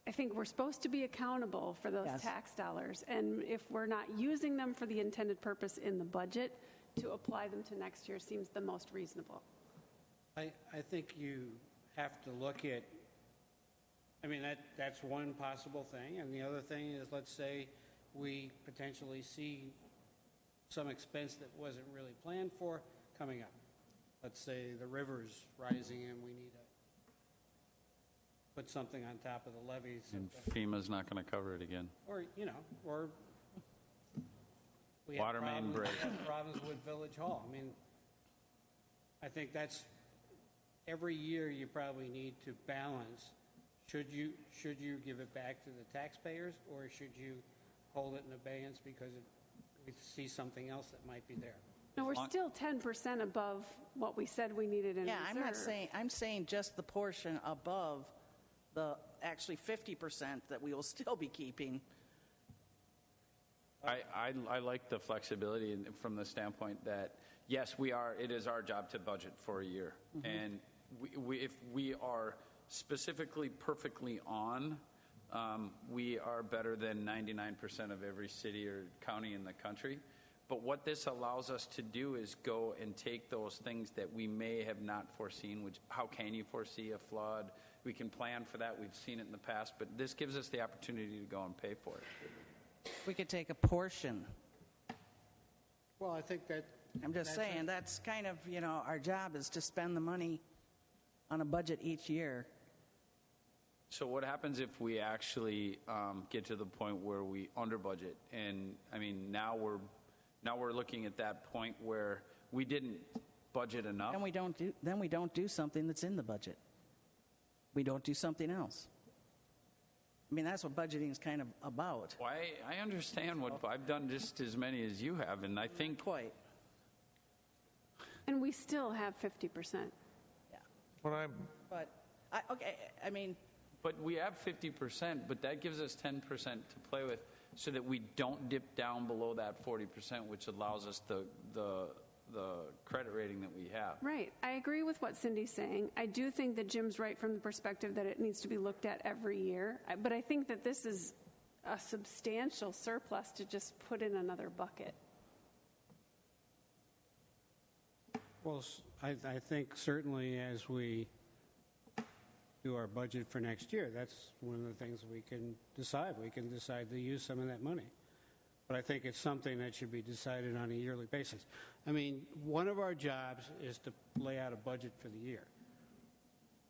I think we're supposed to be accountable for those Yes. tax dollars. And if we're not using them for the intended purpose in the budget, to apply them to next year seems the most reasonable. I think you have to look at, I mean, that's one possible thing. And the other thing is, let's say we potentially see some expense that wasn't really planned for coming up. Let's say the river's rising and we need to put something on top of the levees. And FEMA's not going to cover it again. Or we have Water main break. problems with Village Hall. I mean, I think that's, every year you probably need to balance. Should you give it back to the taxpayers, or should you hold it in abeyance because we see something else that might be there? No, we're still 10% above what we said we needed in reserve. Yeah, I'm not saying, I'm saying just the portion above the actually 50% that we will still be keeping. I like the flexibility from the standpoint that, yes, it is our job to budget for a year. And if we are specifically perfectly on we are better than 99% of every city or county in the country. But what this allows us to do is go and take those things that we may have not foreseen, which how can you foresee a flood? We can plan for that. We've seen it in the past, but this gives us the opportunity to go and pay for it. We could take a portion. Well, I think that. I'm just saying, that's kind of, our job is to spend the money on a budget each year. So what happens if we actually get to the point where we under budget? And I mean, now we're looking at that point where we didn't budget enough. Then we don't do something that's in the budget. We don't do something else. I mean, that's what budgeting is kind of about. Well, I understand what I've done just as many as you have, and I think Quite. And we still have 50%. Yeah. What I'm, But, I mean, But we have 50%, but that gives us 10% to play with so that we don't dip down below that 40%, which allows us the credit rating that we have. Right. I agree with what Cindy's saying. I do think that Jim's right from the perspective that it needs to be looked at every year. But I think that this is a substantial surplus to just put in another bucket. Well, I think certainly as we do our budget for next year, that's one of the things we can decide. We can decide to use some of that money. But I think it's something that should be decided on a yearly basis. I mean, one of our jobs is to lay out a budget for the year.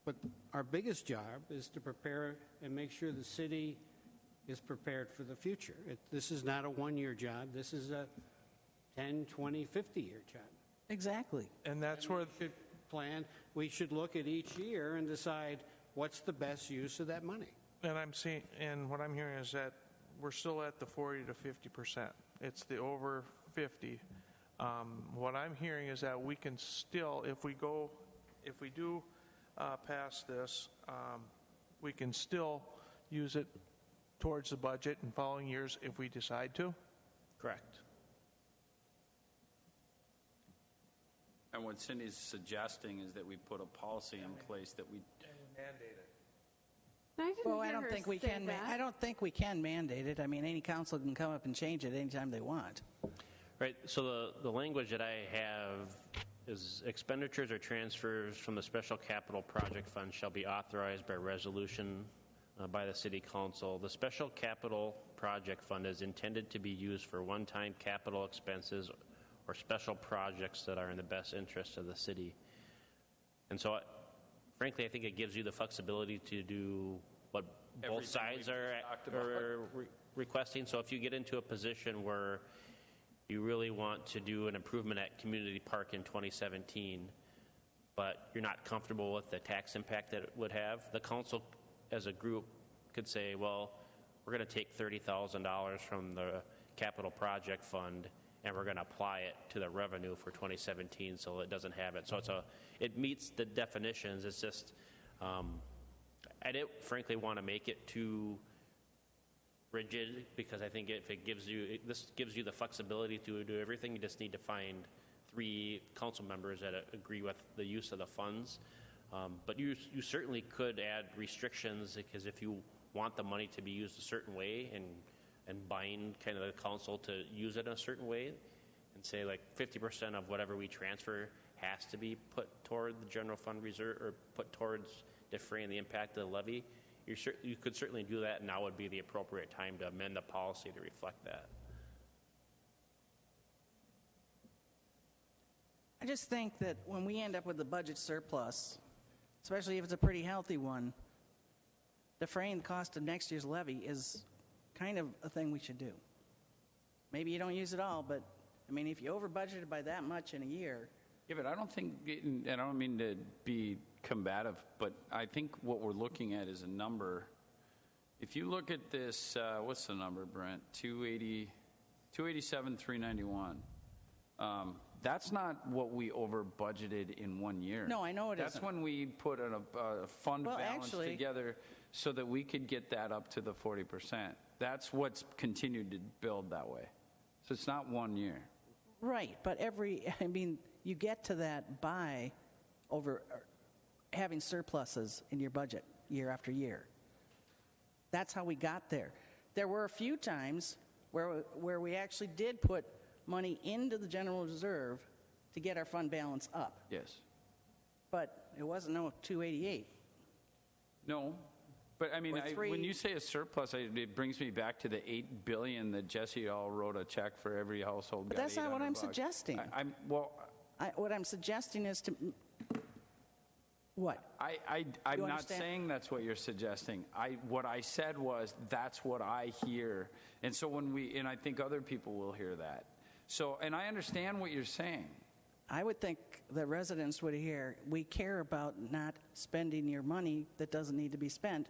But our biggest job is to prepare and make sure the city is prepared for the future. This is not a one-year job. This is a 10, 20, 50-year job. exactly. and that's where, We should plan. We should look at each year and decide what's the best use of that money. and I'm seeing, and what I'm hearing is that we're still at the 40 to 50%. It's the over 50. What I'm hearing is that we can still, if we do pass this, we can still use it towards the budget in following years if we decide to. Correct. And what Cindy's suggesting is that we put a policy in place that we Mandate it. I didn't Well, I hear don't her think we say can. that. I don't think we can mandate it. I mean, any council can come up and change it anytime they want. Right, so the language that I have is expenditures or transfers from the Special Capital Project Fund shall be authorized by resolution by the City Council. The Special Capital Project Fund is intended to be used for one-time capital expenses or special projects that are in the best interest of the city. And so, frankly, I think it gives you the flexibility to do what both Everything sides we are, just talked about. requesting. So if you get into a position where you really want to do an improvement at Community Park in 2017, but you're not comfortable with the tax impact that it would have, the council as a group could say, well, we're going to take $30,000 from the capital project fund and we're going to apply it to the revenue for 2017 so it doesn't have it. So it meets the definitions. It's just, I didn't frankly want to make it too rigid because I think if it gives you, this gives you the flexibility to do everything. You just need to find 3 council members that agree with the use of the funds. But you certainly could add restrictions because if you want the money to be used a certain way and bind kind of the council to use it in a certain way and say like 50% of whatever we transfer has to be put toward the general fund reserve or put towards defraying the impact of the levy, you could certainly do that, and now would be the appropriate time to amend the policy to reflect that. I just think that when we end up with the budget surplus, especially if it's a pretty healthy one, defraying the cost of next year's levy is kind of a thing we should do. Maybe you don't use it all, but I mean, if you over budgeted by that much in a year. Yeah, but I don't think, and I don't mean to be combative, but I think what we're looking at is a number. If you look at this, what's the number, Brent? 287,391. That's not what we over budgeted in 1 year. No, I know it That's isn't. when we put a fund Well, balance actually- together so that we could get that up to the 40%. That's what's continued to build that way. So it's not 1 year. Right, but you get to that by having surpluses in your budget year after year. That's how we got there. There were a few times where we actually did put money into the general reserve to get our fund balance up, Yes. but it wasn't no 288. No, but I mean, Or three. when you say a surplus, it brings me back to the $8 billion that Jesse all wrote a check for every household. But got that's not what I'm $800. suggesting. Well, What I'm suggesting is to, what? I'm You not understand? saying that's what you're suggesting. What I said was that's what I hear, and so and I think other people will hear that. So, and I understand what you're saying. I would think the residents would hear, we care about not spending your money that doesn't need to be spent.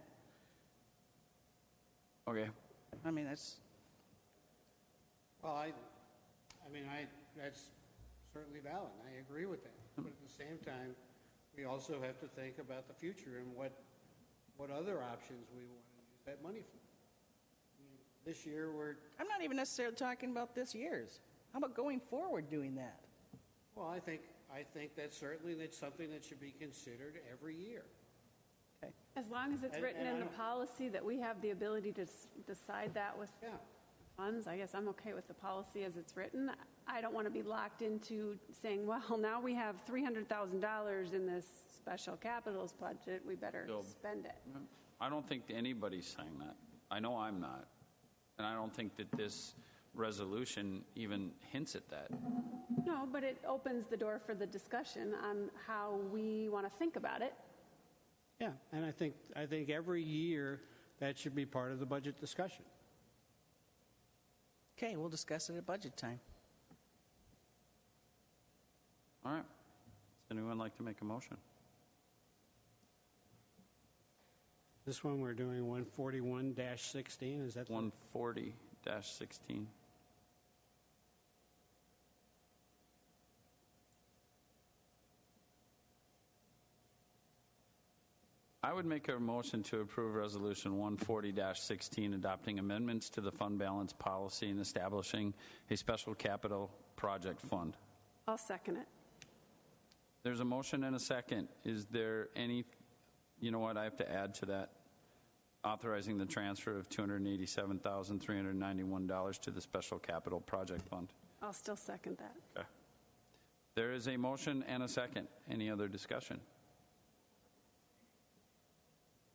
Okay. I mean, that's, Well, that's certainly valid. I agree with that. But at the same time, we also have to think about the future and what other options we want to use that money for. I mean, this year, I'm not even necessarily talking about this year's. How about going forward doing that? well, I think that's something that should be considered every year. Okay. As long as it's And- written and I in the don't- policy that we have the ability to decide that with Yeah. funds, I guess I'm okay with the policy as it's written. I don't want to be locked into saying, well, now we have $300,000 in this special capitals budget, we better So- spend it. I don't think anybody's saying that. I know I'm not. And I don't think that this resolution even hints at that. No, but it opens the door for the discussion on how we want to think about it. Yeah, and I think every year that should be part of the budget discussion. Okay, we'll discuss it at budget time. All right. Does anyone like to make a motion? This one we're doing 141-16. Is that the- 140-16. I would make a motion to approve Resolution 140-16, adopting amendments to the fund balance policy and establishing a special capital project fund. I'll second it. There's a motion and a second. Is there any, you know what, I have to add to that. Authorizing the transfer of $287,391 to the special capital project fund. I'll still second that. Okay. There is a motion and a second. Any other discussion?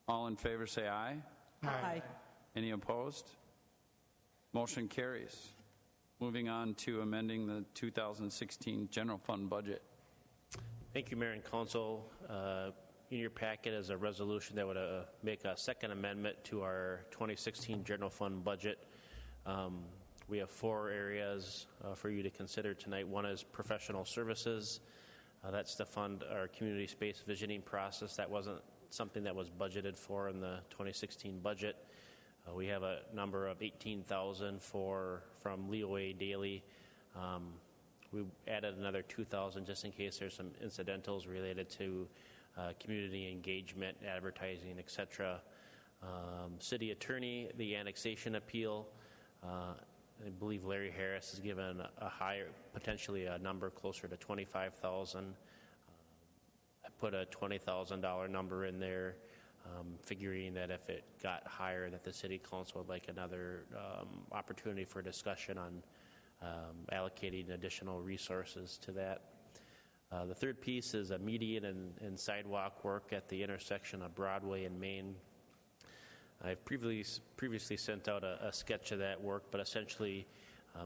All in favor say aye. Aye. Any opposed? Motion carries. Moving on to amending the 2016 general fund budget. Thank you, Mayor and Council. In your packet is a resolution that would make a second amendment to our 2016 general fund budget. We have four areas for you to consider tonight. One is professional services. That's to fund our community space visioning process. That wasn't something that was budgeted for in the 2016 budget. We have a number of $18,000 from Leo A. Daly. We added another $2,000 just in case there's some incidentals related to community engagement, advertising, etc. City attorney, the annexation appeal. I believe Larry Harris has given a higher, potentially a number closer to $25,000. I put a $20,000 number in there, figuring that if it got higher, that the city council would like another opportunity for discussion on allocating additional resources to that. The third piece is a median and sidewalk work at the intersection of Broadway and Main. I've previously sent out a sketch of that work, but essentially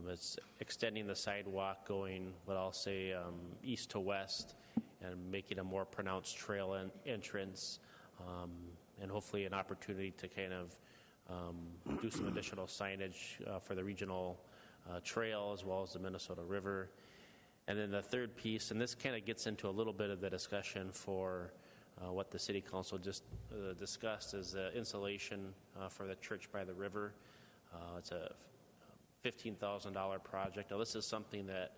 it's extending the sidewalk going, what I'll say, east to west, and making a more pronounced trail entrance, and hopefully an opportunity to kind of do some additional signage for the regional trail as well as the Minnesota River. And then the third piece, and this kind of gets into a little bit of the discussion for what the City Council just discussed, is the insulation for the church by the river. It's a $15,000 project. Now, this is something that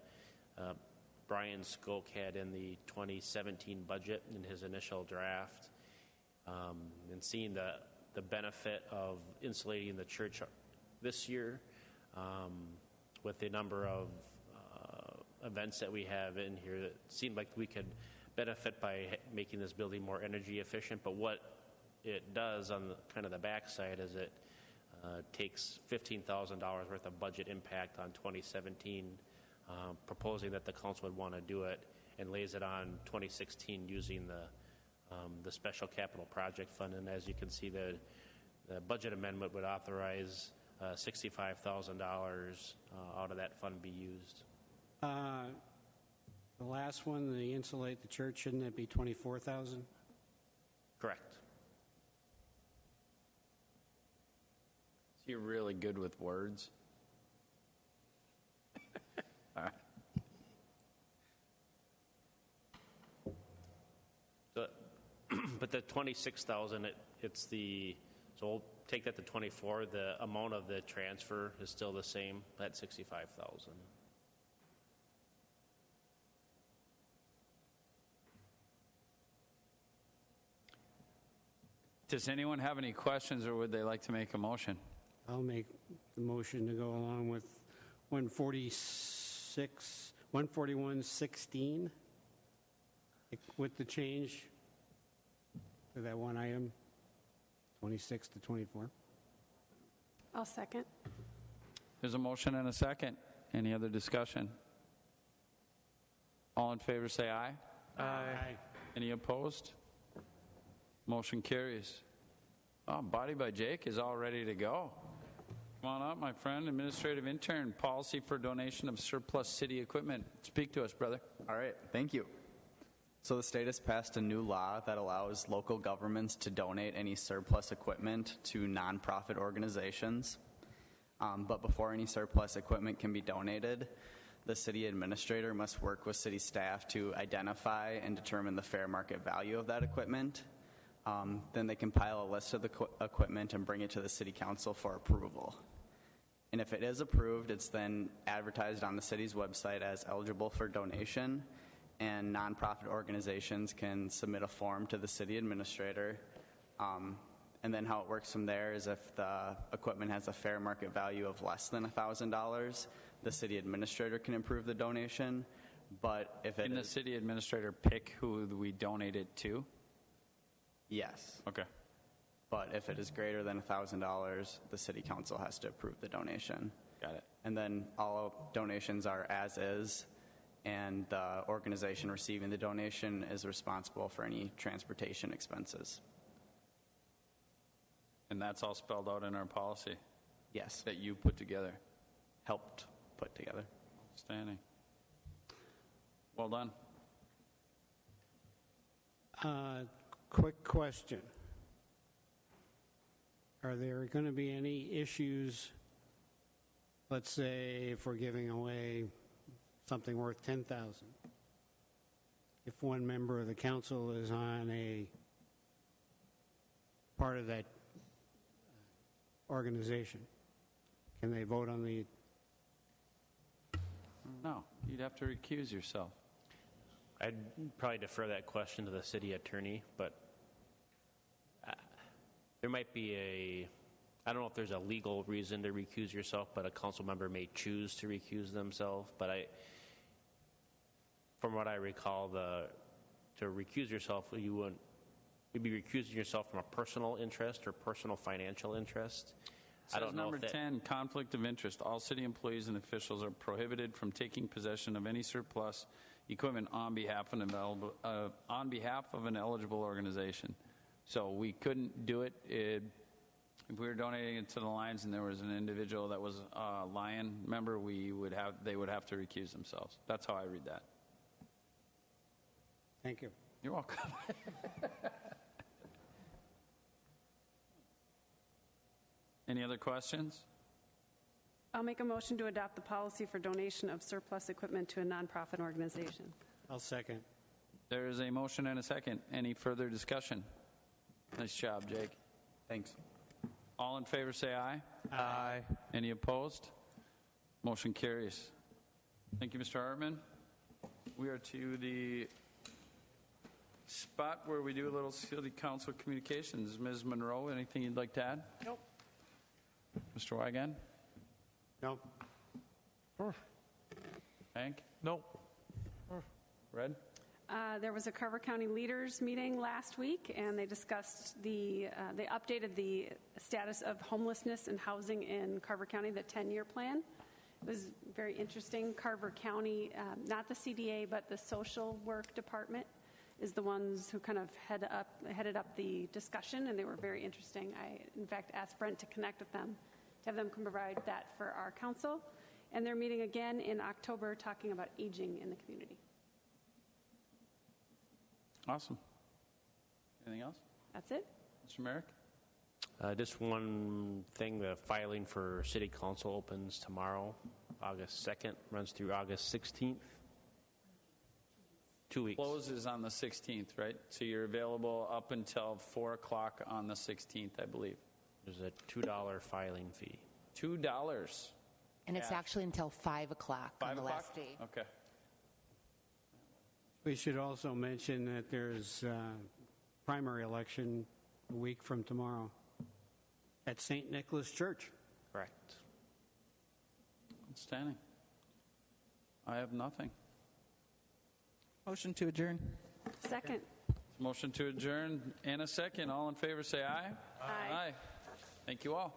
Brian Skoke had in the 2017 budget in his initial draft. And seeing the benefit of insulating the church this year with the number of events that we have in here, it seemed like we could benefit by making this building more energy efficient. But what it does on the, kind of the backside is it takes $15,000 worth of budget impact on 2017, proposing that the council would want to do it, and lays it on 2016 using the special capital project fund. And as you can see, the budget amendment would authorize $65,000 out of that fund be used. The last one, the insulate the church, shouldn't it be 24,000? Correct. You're really good with words. All right. But the 26,000, it's the, so we'll take that to 24. The amount of the transfer is still the same at 65,000. Does anyone have any questions, or would they like to make a motion? I'll make the motion to go along with 14116 with the change to that one item, 26 to 24. I'll second. There's a motion and a second. Any other discussion? All in favor say aye. Aye. Any opposed? Motion carries. Oh, body by Jake is all ready to go. Come on up, my friend. Administrative intern, policy for donation of surplus city equipment. Speak to us, brother. All right, thank you. So the state has passed a new law that allows local governments to donate any surplus equipment to nonprofit organizations. But before any surplus equipment can be donated, the city administrator must work with city staff to identify and determine the fair market value of that equipment. Then they compile a list of the equipment and bring it to the city council for approval. And if it is approved, it's then advertised on the city's website as eligible for donation, and nonprofit organizations can submit a form to the city administrator. And then how it works from there is if the equipment has a fair market value of less than $1,000, the city administrator can approve the donation. But if it Can the is, city administrator pick who we donate it to? yes. Okay. But if it is greater than $1,000, the city council has to approve the donation. Got it. And then all donations are as is, and the organization receiving the donation is responsible for any transportation expenses. And that's all spelled out in our policy Yes, that you put together. helped put together. Outstanding. Well done. Quick question. Are there going to be any issues, let's say if we're giving away something worth $10,000, if one member of the council is on a part of that organization, can they vote on the? No, you'd have to recuse yourself. I'd probably defer that question to the city attorney, but there might be I don't know if there's a legal reason to recuse yourself, but a council member may choose to recuse themselves. But from what I recall, to recuse yourself, you'd be recusing yourself from a personal interest or personal financial interest. I don't know Number if that, 10, conflict of interest. All city employees and officials are prohibited from taking possession of any surplus equipment on behalf of an eligible organization. So we couldn't do it if we were donating it to the Lions and there was an individual that was a Lion member. They would have to recuse themselves. That's how I read that. Thank you. You're welcome. Any other questions? I'll make a motion to adopt the policy for donation of surplus equipment to a nonprofit organization. I'll second. There is a motion and a second. Any further discussion? Nice job, Jake. Thanks. All in favor say aye. Aye. Any opposed? Motion carries. Thank you, Mr. Hartman. We are to the spot where we do a little city council communications. Ms. Monroe, anything you'd like to add? Nope. Mr. Wygan? No. Hank? Nope. Red? There was a Carver County Leaders meeting last week, and they discussed they updated the status of homelessness and housing in Carver County, the 10-year plan. It was very interesting. Carver County, not the CDA, but the social work department is the ones who kind of headed up the discussion, and they were very interesting. I, in fact, asked Brent to connect with them, to have them come provide that for our council. And they're meeting again in October talking about aging in the community. Awesome. Anything else? That's it. Mr. Merrick? Just one thing, the filing for city council opens tomorrow, August 2nd, runs through August 16th. 2 weeks. Closes on the 16th, right? So you're available up until 4 o'clock on the 16th, I believe. There's a $2 filing fee. $2. And it's Cash. actually until 5 o'clock on 5 the o'clock? last day. Okay. We should also mention that there's primary election a week from tomorrow at St. Nicholas Church. Correct. Outstanding. I have nothing. Motion to adjourn. Second. Motion to adjourn and a second. All in favor say aye. Aye. Thank you all.